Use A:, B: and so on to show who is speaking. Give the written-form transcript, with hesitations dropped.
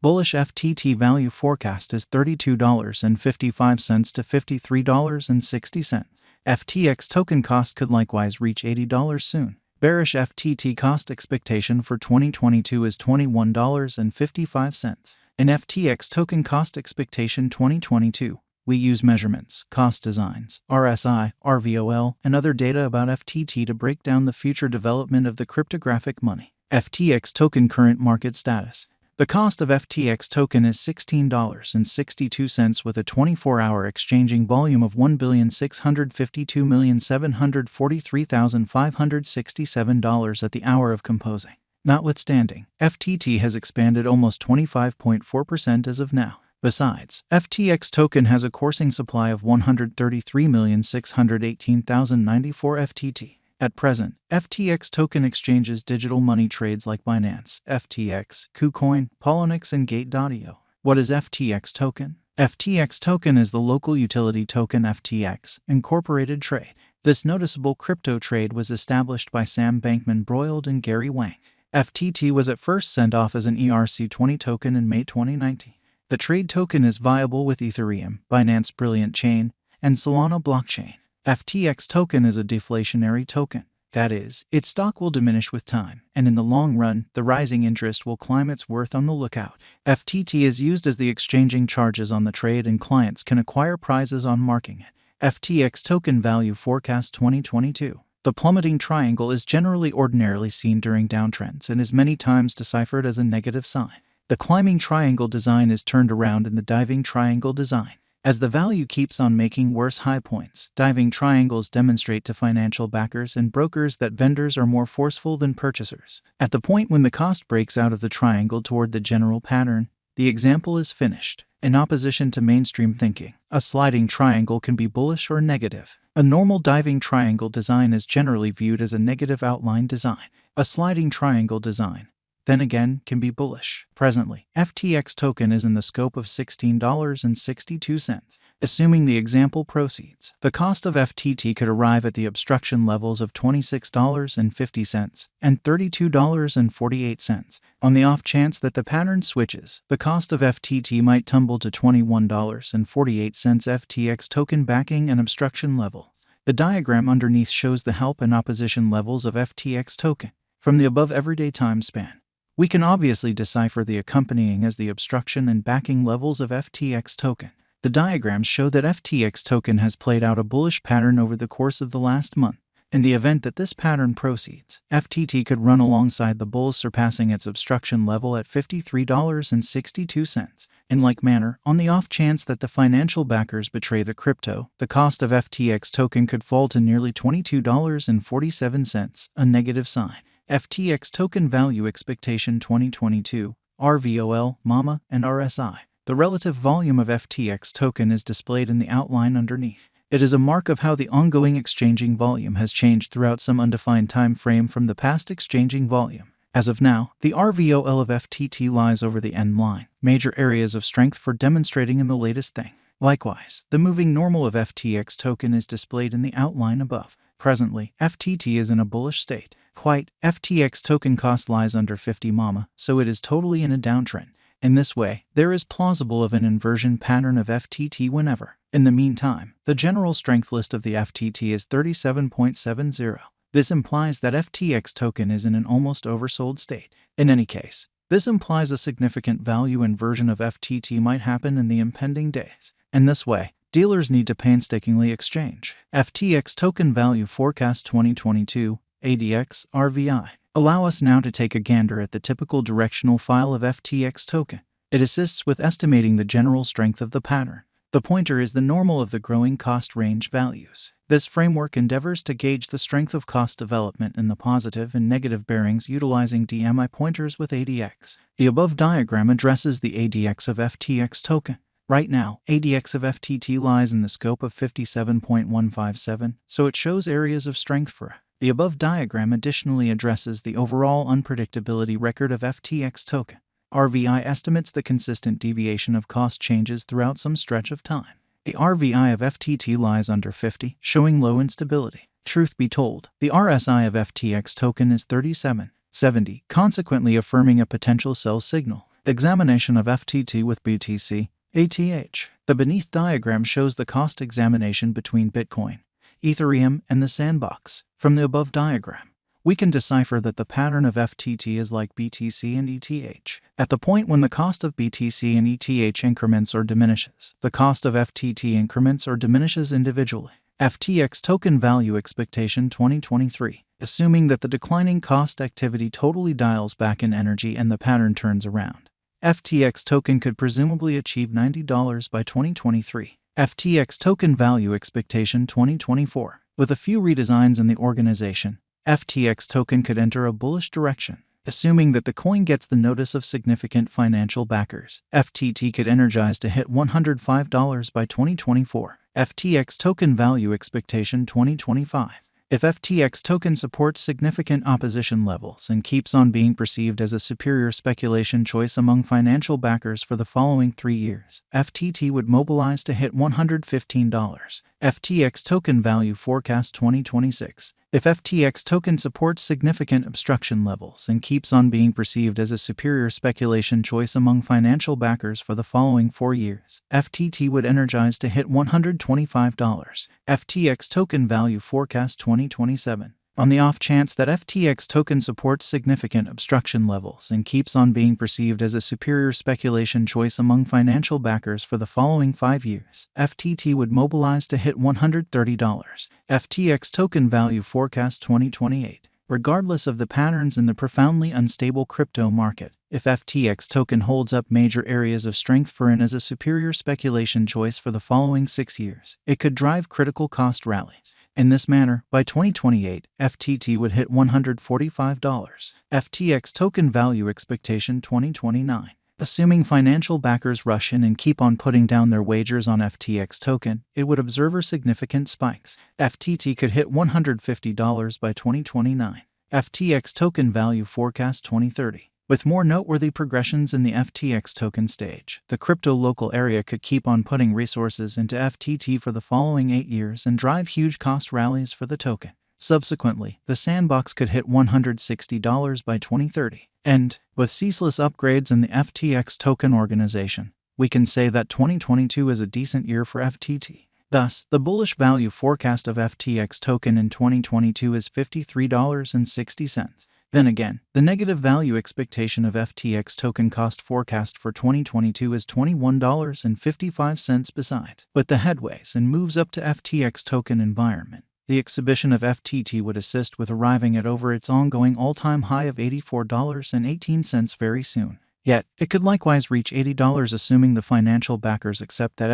A: Bullish FTT value forecast is $32.55 to $53.60. FTX token cost could likewise reach $80 soon. Bearish FTT cost expectation for 2022 is $21.55. In FTX token cost expectation 2022, we use measurements, cost designs, RSI, RVOL, and other data about FTT to break down the future development of the cryptographic money. FTX token current market status. The cost of FTX token is $16.62 with a 24-hour exchanging volume of $1,652,743,567 at the hour of composing. Notwithstanding, FTT has expanded almost 25.4% as of now. Besides, FTX token has a coursing supply of 133,618,094 FTT. At present, FTX token exchanges digital money trades like Binance, FTX, KuCoin, Poloniex, and Gate.io. What is FTX token? FTX token is the local utility token FTX, Incorporated trade. This noticeable crypto trade was established by Sam Bankman-Breuel and Gary Wang. FTT was at first sent off as an ERC20 token in May 2019. The trade token is viable with Ethereum, Binance Brilliant Chain, and Solana blockchain. FTX token is a deflationary token. That is, its stock will diminish with time, and in the long run, the rising interest will climb its worth on the lookout. FTT is used as the exchanging charges on the trade, and clients can acquire prizes on marking it. FTX token value forecast 2022. The plummeting triangle is ordinarily seen during downtrends and is many times deciphered as a negative sign. The climbing triangle design is turned around in the diving triangle design. As the value keeps on making worse high points, diving triangles demonstrate to financial backers and brokers that vendors are more forceful than purchasers. At the point when the cost breaks out of the triangle toward the general pattern, the example is finished. In opposition to mainstream thinking, a sliding triangle can be bullish or negative. A normal diving triangle design is generally viewed as a negative outline design. A sliding triangle design, then again, can be bullish. Presently, FTX token is in the scope of $16.62. Assuming the example proceeds, the cost of FTT could arrive at the obstruction levels of $26.50 and $32.48. On the off chance that the pattern switches, the cost of FTT might tumble to $21.48 FTX token backing and obstruction level. The diagram underneath shows the help and opposition levels of FTX token from the above everyday time span. We can obviously decipher the accompanying as the obstruction and backing levels of FTX token. The diagrams show that FTX token has played out a bullish pattern over the course of the last month. In the event that this pattern proceeds, FTT could run alongside the bulls, surpassing its obstruction level at $53.62. In like manner, on the off chance that the financial backers betray the crypto, the cost of FTX token could fall to nearly $22.47, a negative sign. FTX token value expectation 2022, RVOL, MAMA, and RSI. The relative volume of FTX token is displayed in the outline underneath. It is a mark of how the ongoing exchanging volume has changed throughout some undefined time frame from the past exchanging volume. As of now, the RVOL of FTT lies over the end line, major areas of strength for demonstrating in the latest thing. Likewise, the moving normal of FTX token is displayed in the outline above. Presently, FTT is in a bullish state. FTX token cost lies under 50 MAMA, so it is totally in a downtrend. In this way, there is plausible of an inversion pattern of FTT whenever. In the meantime, the general strength list of the FTT is 37.70. This implies that FTX token is in an almost oversold state. In any case, this implies a significant value inversion of FTT might happen in the impending days. In this way, dealers need to painstakingly exchange. FTX token value forecast 2022, ADX, RVI. Allow us now to take a gander at the typical directional file of FTX token. It assists with estimating the general strength of the pattern. The pointer is the normal of the growing cost range values. This framework endeavors to gauge the strength of cost development in the positive and negative bearings utilizing DMI pointers with ADX. The above diagram addresses the ADX of FTX token. Right now, ADX of FTT lies in the scope of 57.157, so it shows areas of strength for it. The above diagram additionally addresses the overall unpredictability record of FTX token. RVI estimates the consistent deviation of cost changes throughout some stretch of time. The RVI of FTT lies under 50, showing low instability. Truth be told, the RSI of FTX token is 37.70, consequently affirming a potential sell signal. Examination of FTT with BTC, ATH. The beneath diagram shows the cost examination between Bitcoin, Ethereum, and the sandbox. From the above diagram, we can decipher that the pattern of FTT is like BTC and ETH. At the point when the cost of BTC and ETH increments or diminishes, the cost of FTT increments or diminishes individually. FTX token value expectation 2023. Assuming that the declining cost activity totally dials back in energy and the pattern turns around, FTX token could presumably achieve $90 by 2023. FTX token value expectation 2024. With a few redesigns in the organization, FTX token could enter a bullish direction. Assuming that the coin gets the notice of significant financial backers, FTT could energize to hit $105 by 2024. FTX token value expectation 2025. If FTX token supports significant opposition levels and keeps on being perceived as a superior speculation choice among financial backers for the following 3 years, FTT would mobilize to hit $115. FTX token value forecast 2026. If FTX token supports significant obstruction levels and keeps on being perceived as a superior speculation choice among financial backers for the following 4 years, FTT would energize to hit $125. FTX token value forecast 2027. On the off chance that FTX token supports significant obstruction levels and keeps on being perceived as a superior speculation choice among financial backers for the following 5 years, FTT would mobilize to hit $130. FTX token value forecast 2028. Regardless of the patterns in the profoundly unstable crypto market, if FTX token holds up major areas of strength for and as a superior speculation choice for the following 6 years, it could drive critical cost rallies. In this manner, by 2028, FTT would hit $145. FTX token value expectation 2029. Assuming financial backers rush in and keep on putting down their wagers on FTX token, it would observe significant spikes. FTT could hit $150 by 2029. FTX token value forecast 2030. With more noteworthy progressions in the FTX token stage, the crypto local area could keep on putting resources into FTT for the following 8 years and drive huge cost rallies for the token. Subsequently, the sandbox could hit $160 by 2030. And, with ceaseless upgrades in the FTX token organization, we can say that 2022 is a decent year for FTT. Thus, the bullish value forecast of FTX token in 2022 is $53.60. Then again, the negative value expectation of FTX token cost forecast for 2022 is $21.55 besides. With the headways and moves up to FTX token environment, the exhibition of FTT would assist with arriving at over its ongoing all-time high of $84.18 very soon. Yet, it could likewise reach $80 assuming the financial backers accept that